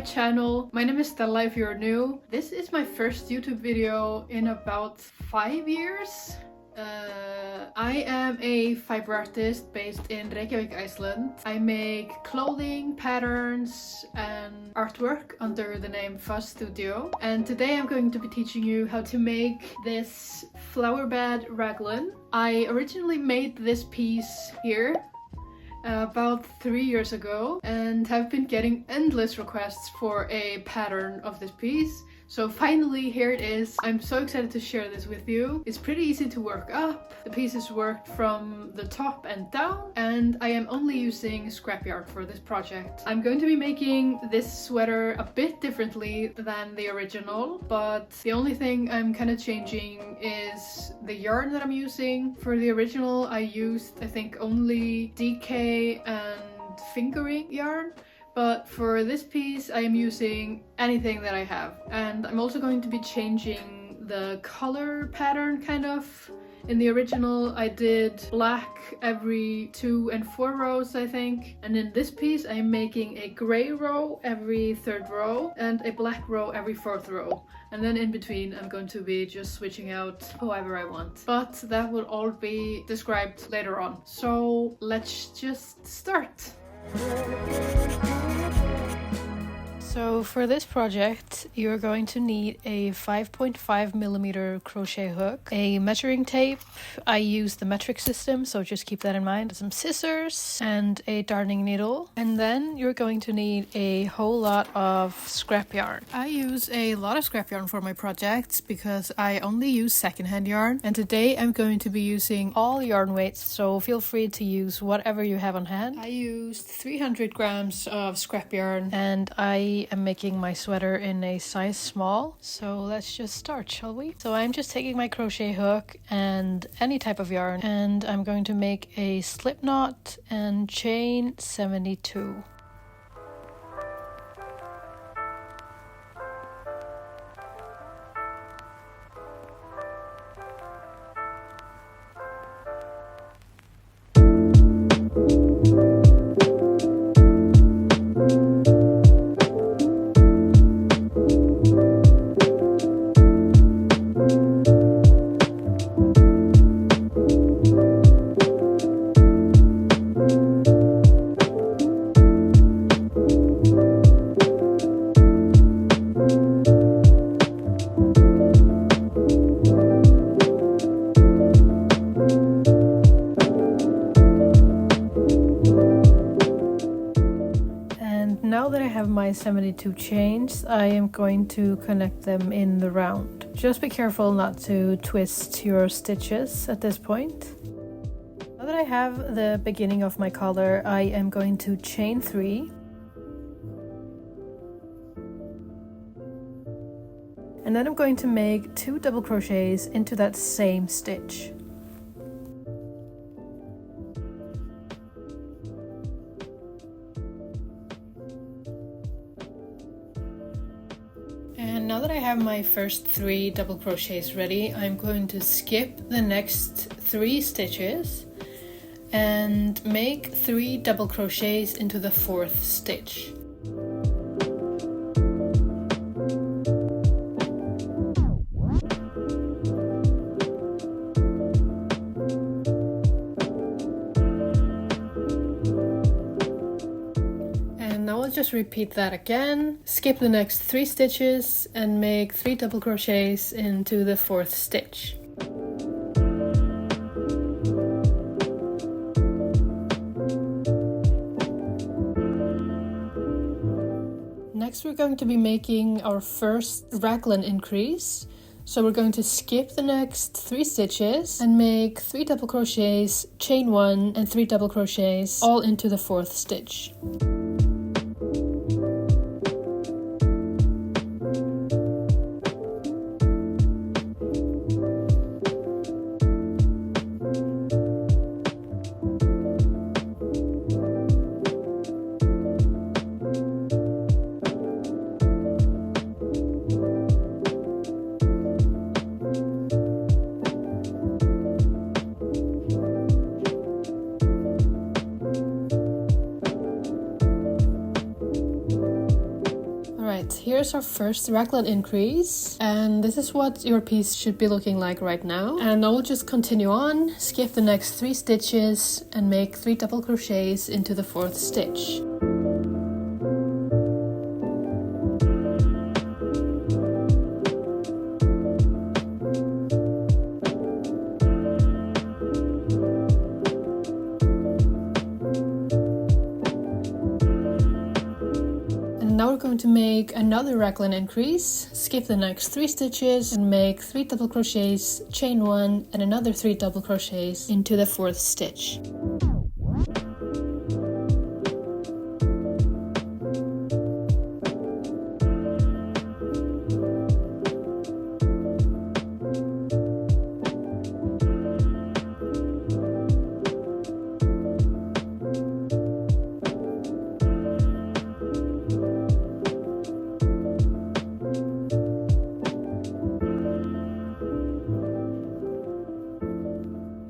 channel. My name is Stella if you're new. This is my first YouTube video in about 5 years. I am a fiber artist based in Reykjavik, Iceland. I make clothing, patterns and artwork under the name Fuzz Studio. And today I'm going to be teaching you how to make this Flowerbed Raglan. I originally made this piece here about 3 years ago and have been getting endless requests for a pattern of this piece. So finally here it is. I'm so excited to share this with you. It's pretty easy to work up. The piece is worked from the top and down, and I am only using scrap yarn for this project. I'm going to be making this sweater a bit differently than the original, but the only thing I'm kind of changing is the yarn that I'm using. For the original I used I think only DK and fingering yarn. But for this piece I am using anything that I have. And I'm also going to be changing the color pattern kind of. In the original I did black every 2 and 4 rows I think. And in this piece I'm making a grey row every 3rd row and a black row every 4th row. And then in between I'm going to be just switching out however I want. But that will all be described later on. So let's just start. So for this project you're going to need a 5.5mm crochet hook, a measuring tape. I use the metric system, so just keep that in mind. Some scissors and a darning needle. And then you're going to need a whole lot of scrap yarn. I use a lot of scrap yarn for my projects because I only use secondhand yarn. And today I'm going to be using all yarn weights, so feel free to use whatever you have on hand. I used 300 grams of scrap yarn and I am making my sweater in a size small. So let's just start, shall we? So I'm just taking my crochet hook and any type of yarn, and I'm going to make a slip knot and chain 72. Now that I have my 72 chains, I am going to connect them in the round. Just be careful not to twist your stitches at this point. Now that I have the beginning of my collar, I am going to chain 3. And then I'm going to make 2 double crochets into that same stitch. And now that I have my first 3 double crochets ready, I'm going to skip the next 3 stitches and make 3 double crochets into the 4th stitch. Just repeat that again. Skip the next 3 stitches and make 3 double crochets into the 4th stitch. Next we're going to be making our first raglan increase. So we're going to skip the next 3 stitches and make 3 double crochets, chain 1 and 3 double crochets all into the 4th stitch. here's our first raglan increase, and this is what your piece should be looking like right now. And I will just continue on, skip the next 3 stitches and make 3 double crochets into the 4th stitch. Now we're going to make another raglan increase, skip the next 3 stitches and make 3 double crochets, chain 1 and another 3 double crochets into the 4th stitch.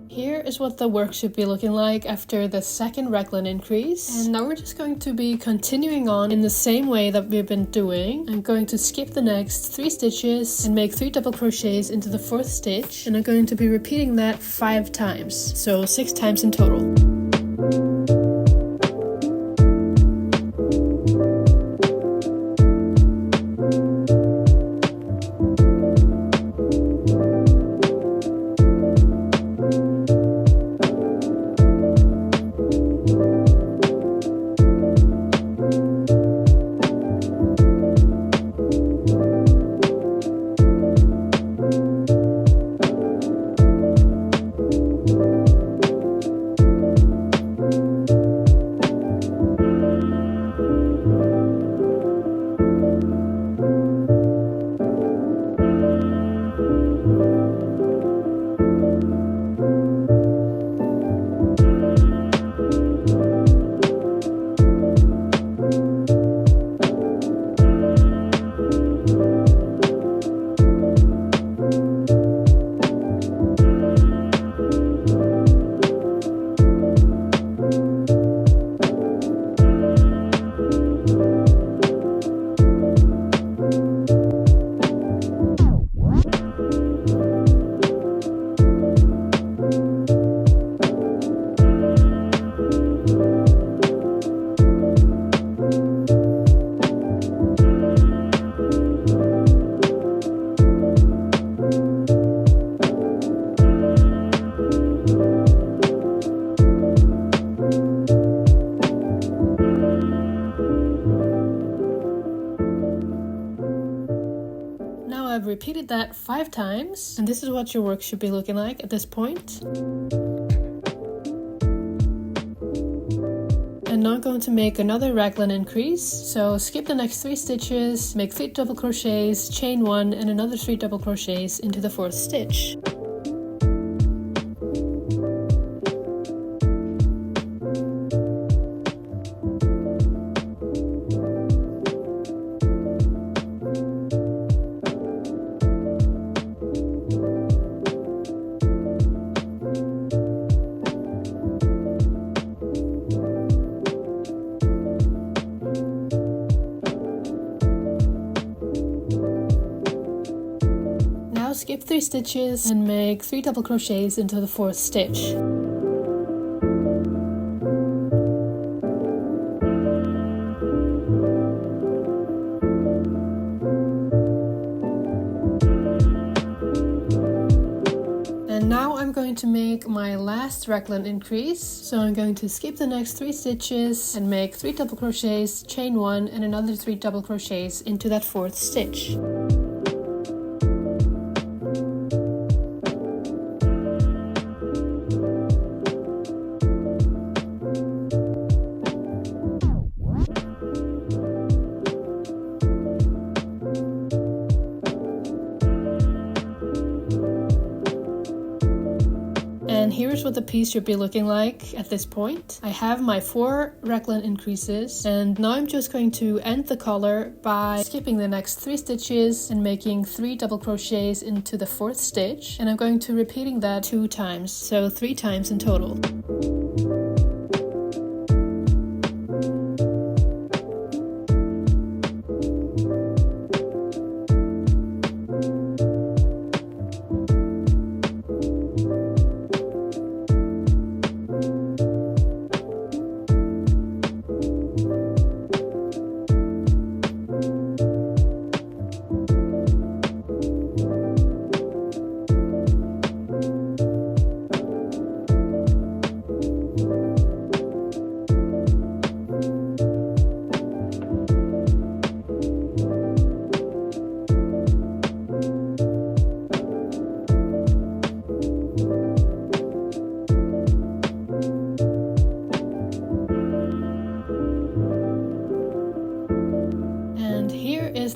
Here is what the work should be looking like after the second raglan increase. And now we're just going to be continuing on in the same way that we've been doing. I'm going to skip the next 3 stitches and make 3 double crochets into the 4th stitch. And I'm going to be repeating that 5 times, so 6 times in total. I've repeated that 5 times, and this is what your work should be looking like at this point. And now I'm going to make another raglan increase. So skip the next 3 stitches, make 3 double crochets, chain 1 and another 3 double crochets into the 4th stitch. Skip 3 stitches and make 3 double crochets into the 4th stitch. And now I'm going to make my last raglan increase. So I'm going to skip the next 3 stitches and make 3 double crochets, chain 1 and another 3 double crochets into that 4th stitch. And here's what the piece should be looking like at this point. I have my 4 raglan increases, and now I'm just going to end the collar by skipping the next 3 stitches and making 3 double crochets into the 4th stitch. And I'm going to repeating that 2 times, so 3 times in total.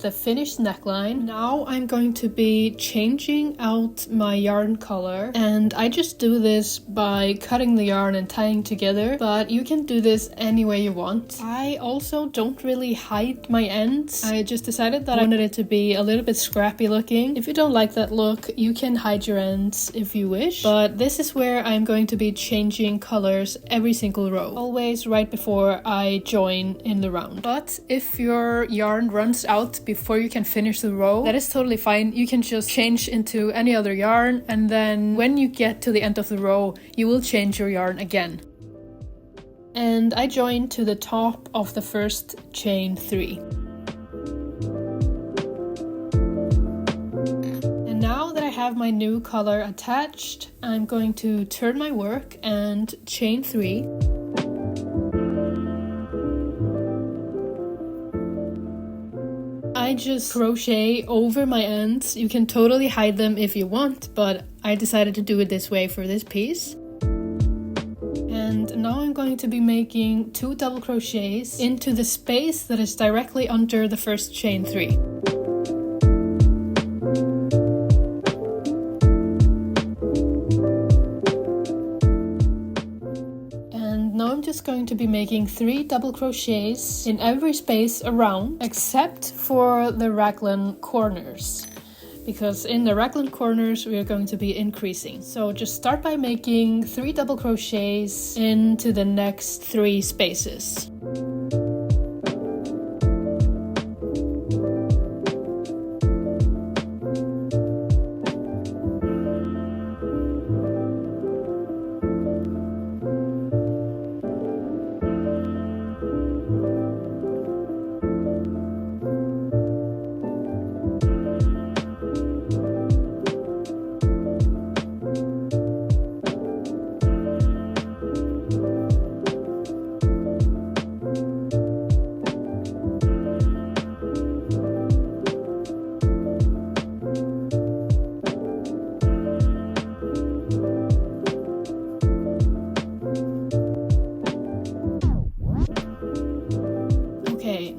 the finished neckline. Now I'm going to be changing out my yarn color, and I just do this by cutting the yarn and tying together, but you can do this any way you want. I also don't really hide my ends. I just decided that I wanted it to be a little bit scrappy looking. If you don't like that look, you can hide your ends if you wish, but this is where I'm going to be changing colors every single row, always right before I join in the round. But if your yarn runs out before you can finish the row, that is totally fine. You can just change into any other yarn, and then when you get to the end of the row, you will change your yarn again. And I joined to the top of the first chain 3. And now that I have my new color attached, I'm going to turn my work and chain 3. I just crochet over my ends. You can totally hide them if you want, but I decided to do it this way for this piece. And now I'm going to be making 2 double crochets into the space that is directly under the first chain 3. Now I'm just going to be making 3 double crochets in every space around, except for the raglan corners, because in the raglan corners we are going to be increasing. So just start by making 3 double crochets into the next 3 spaces.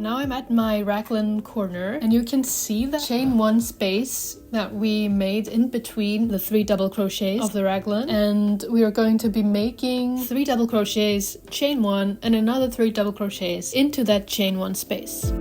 Now I'm at my raglan corner, and you can see the chain 1 space that we made in between the 3 double crochets of the raglan, and we are going to be making 3 double crochets, chain 1, and another 3 double crochets into that chain 1 space.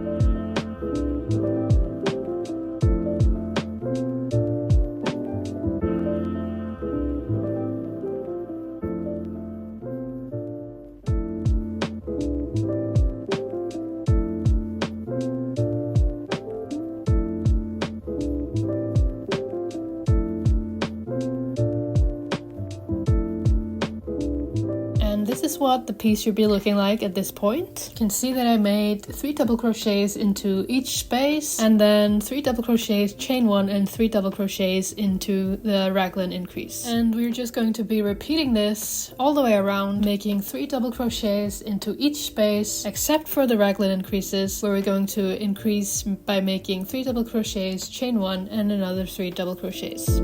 This is what the piece should be looking like at this point. You can see that I made 3 double crochets into each space, and then 3 double crochets, chain 1, and 3 double crochets into the raglan increase. And we're just going to be repeating this all the way around, making 3 double crochets into each space, except for the raglan increases, where we're going to increase by making 3 double crochets, chain 1, and another 3 double crochets.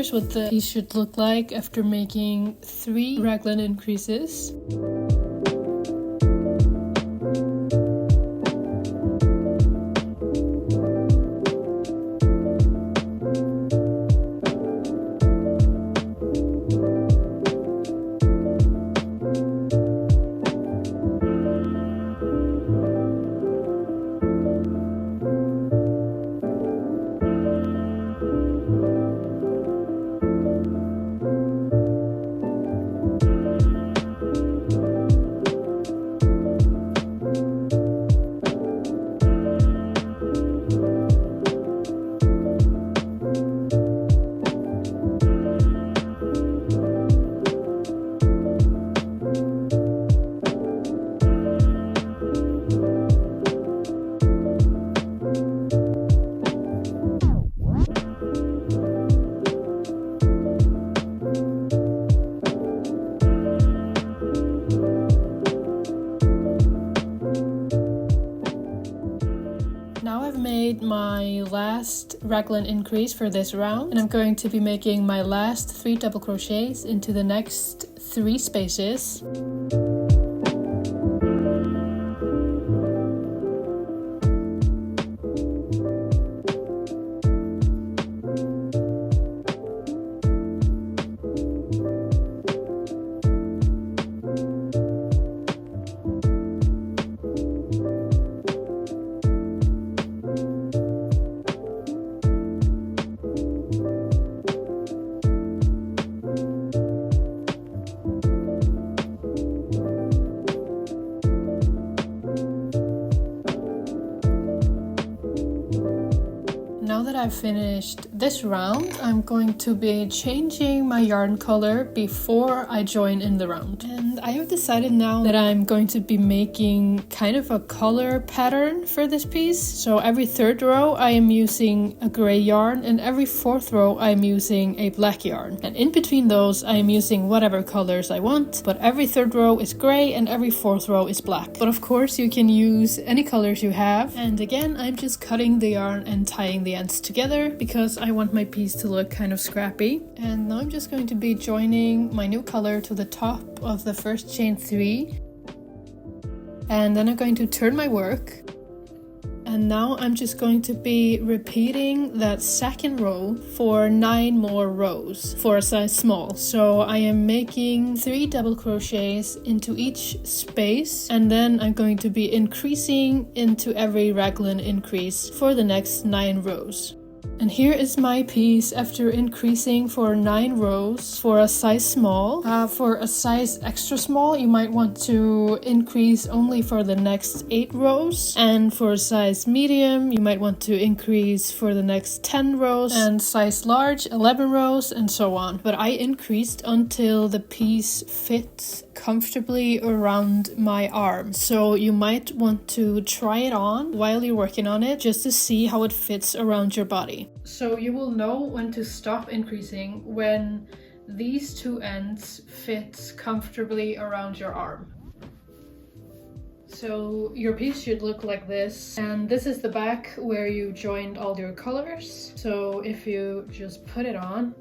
here's what the piece should look like after making 3 raglan increases. My last raglan increase for this round, and I'm going to be making my last 3 double crochets into the next 3 spaces. Now that I've finished this round, I'm going to be changing my yarn color before I join in the round. And I have decided now that I'm going to be making kind of a color pattern for this piece. So every 3rd row I am using a gray yarn, and every 4th row I'm using a black yarn. And in between those I am using whatever colors I want, but every 3rd row is gray and every 4th row is black. But of course you can use any colors you have. And again, I'm just cutting the yarn and tying the ends together because I want my piece to look kind of scrappy. And now I'm just going to be joining my new color to the top of the first chain 3, and then I'm going to turn my work. And now I'm just going to be repeating that 2nd row for 9 more rows for a size small. So I am making 3 double crochets into each space, and then I'm going to be increasing into every raglan increase for the next 9 rows. And here is my piece after increasing for 9 rows for a size small. For a size extra small, you might want to increase only for the next 8 rows. And for a size medium, you might want to increase for the next 10 rows. And size large, 11 rows, and so on. But I increased until the piece fits comfortably around my arm. So you might want to try it on while you're working on it just to see how it fits around your body. So you will know when to stop increasing when these 2 ends fit comfortably around your arm. So your piece should look like this, and this is the back where you joined all your colors. So if you just put it on,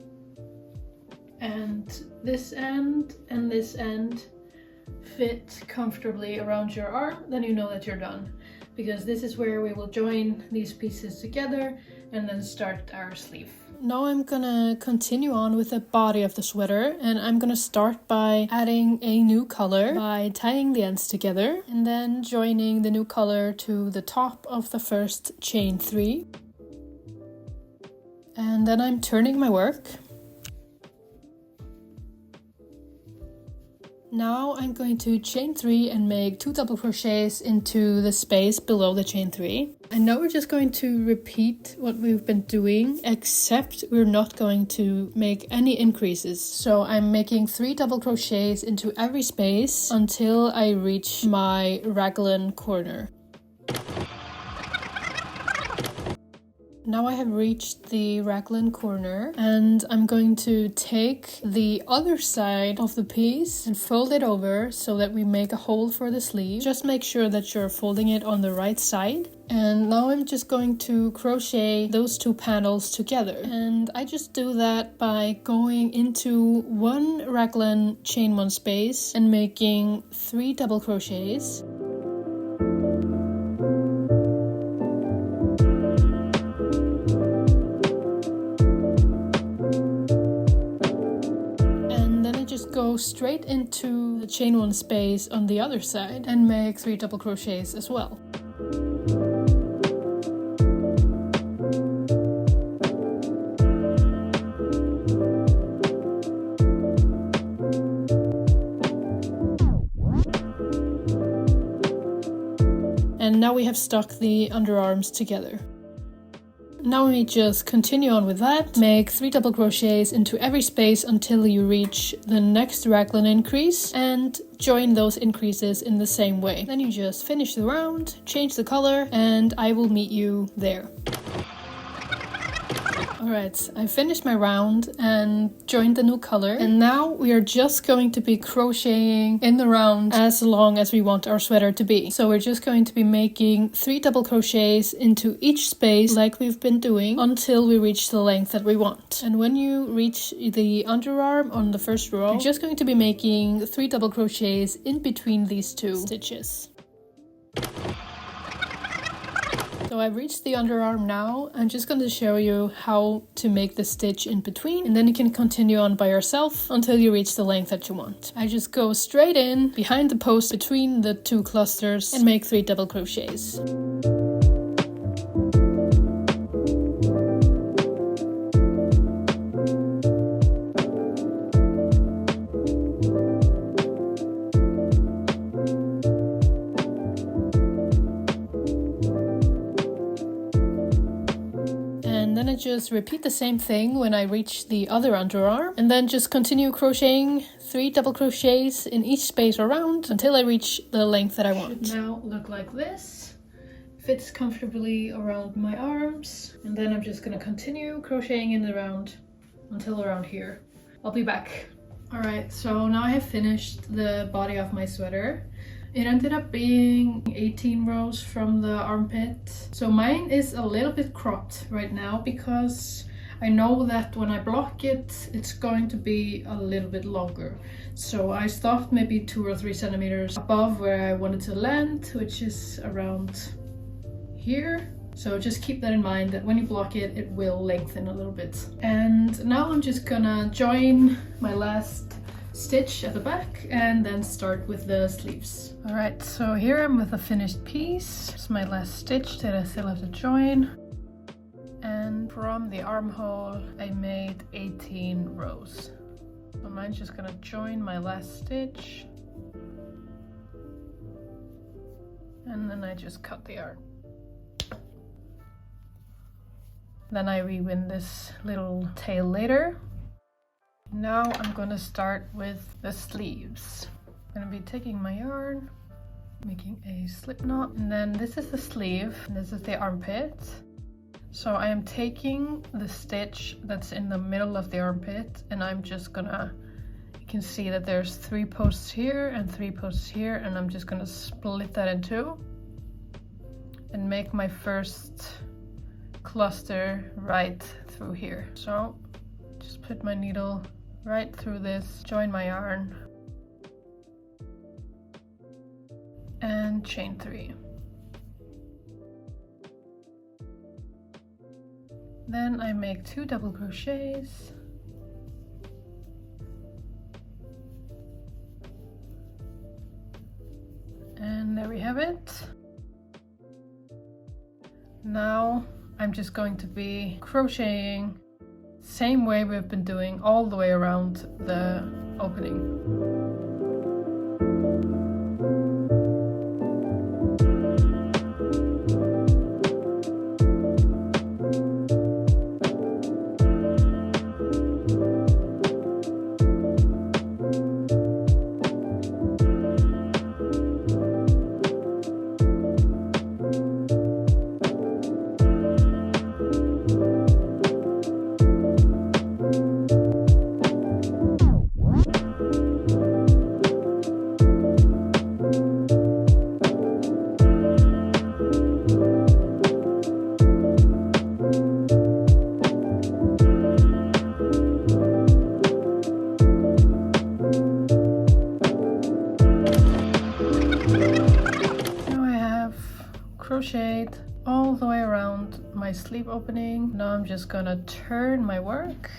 and this end and this end fit comfortably around your arm, then you know that you're done, because this is where we will join these pieces together and then start our sleeve. Now I'm gonna continue on with the body of the sweater, and I'm gonna start by adding a new color by tying the ends together and then joining the new color to the top of the first chain 3. And then I'm turning my work. Now I'm going to chain 3 and make 2 double crochets into the space below the chain 3. And now we're just going to repeat what we've been doing, except we're not going to make any increases. So I'm making 3 double crochets into every space until I reach my raglan corner. Now I have reached the raglan corner and I'm going to take the other side of the piece and fold it over so that we make a hole for the sleeve. Just make sure that you're folding it on the right side. And now I'm just going to crochet those two panels together. And I just do that by going into one raglan chain one space and making 3 double crochets. Go straight into the chain one space on the other side and make 3 double crochets as well. And now we have stuck the underarms together. Now we just continue on with that. Make 3 double crochets into every space until you reach the next raglan increase and join those increases in the same way. Then you just finish the round, change the color, and I will meet you there. Alright, I finished my round and joined the new color, and now we are just going to be crocheting in the round as long as we want our sweater to be. So we're just going to be making 3 double crochets into each space like we've been doing until we reach the length that we want. And when you reach the underarm on the first row, you're just going to be making 3 double crochets in between these 2 stitches. So I've reached the underarm now. I'm just going to show you how to make the stitch in between, and then you can continue on by yourself until you reach the length that you want. I just go straight in behind the post between the 2 clusters and make 3 double crochets. Just repeat the same thing when I reach the other underarm, and then just continue crocheting 3 double crochets in each space around until I reach the length that I want. It should now look like this. Fits comfortably around my arms, and then I'm just gonna continue crocheting in the round until around here. I'll be back. Alright, so now I have finished the body of my sweater. It ended up being 18 rows from the armpit. So mine is a little bit cropped right now because I know that when I block it, it's going to be a little bit longer. So I stopped maybe 2 or 3 centimeters above where I wanted to land, which is around here. So just keep that in mind, that when you block it, it will lengthen a little bit. And now I'm just gonna join my last stitch at the back and then start with the sleeves. Alright, so here I'm with a finished piece. It's my last stitch that I still have to join. And from the armhole, I made 18 rows. So mine's just gonna join my last stitch. And then I just cut the yarn. Then I rewin this little tail later. Now I'm gonna start with the sleeves. I'm gonna be taking my yarn, making a slip knot, and then this is the sleeve, and this is the armpit. So I am taking the stitch that's in the middle of the armpit, and I'm just gonna, you can see that there's 3 posts here and 3 posts here, and I'm just gonna split that in 2 and make my first cluster right through here. So just put my needle right through this, join my yarn, and chain 3. Then I make 2 double crochets, and there we have it. Now I'm just going to be crocheting same way we've been doing all the way around the opening. crochet all the way around my sleeve opening. Now I'm just gonna turn my work,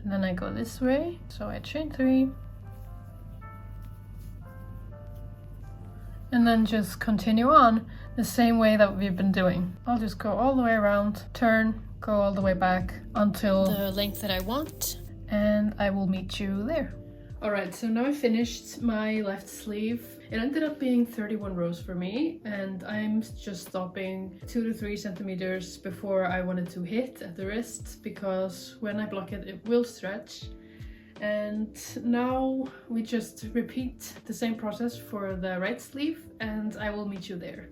and then I go this way, so I chain 3, and then just continue on the same way that we've been doing. I'll just go all the way around, turn, go all the way back until the length that I want, and I will meet you there. Alright, so now I finished my left sleeve. It ended up being 31 rows for me, and I'm just stopping 2 to 3 centimeters before I wanted to hit at the wrist, because when I block it, it will stretch. And now we just repeat the same process for the right sleeve, and I will meet you there.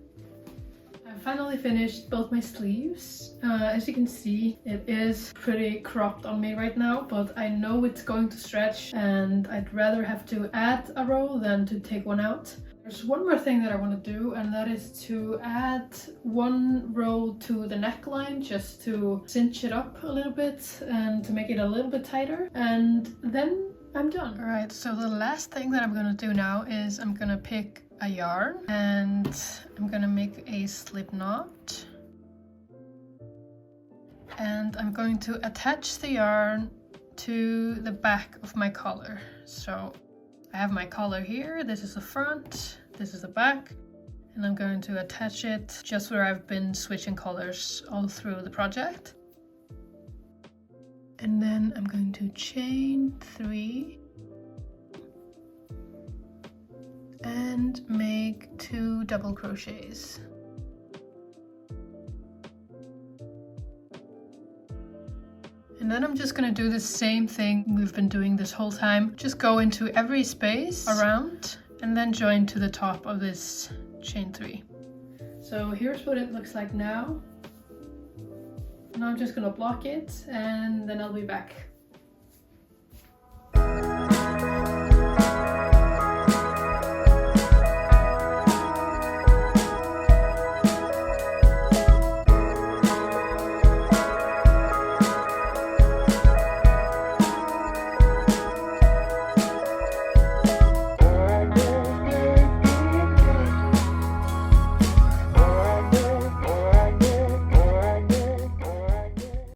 I finally finished both my sleeves. As you can see, it is pretty cropped on me right now, but I know it's going to stretch, and I'd rather have to add a row than to take one out. There's one more thing that I want to do, and that is to add 1 row to the neckline, just to cinch it up a little bit and to make it a little bit tighter, and then I'm done. Alright, so the last thing that I'm gonna do now is I'm gonna pick a yarn, and I'm gonna make a slip knot, and I'm going to attach the yarn to the back of my collar. So I have my collar here, this is the front, this is the back, and I'm going to attach it just where I've been switching colors all through the project. And then I'm going to chain 3 and make 2 double crochets. And then I'm just gonna do the same thing we've been doing this whole time. Just go into every space around and then join to the top of this chain 3. So here's what it looks like now. Now I'm just gonna block it, and then I'll be back.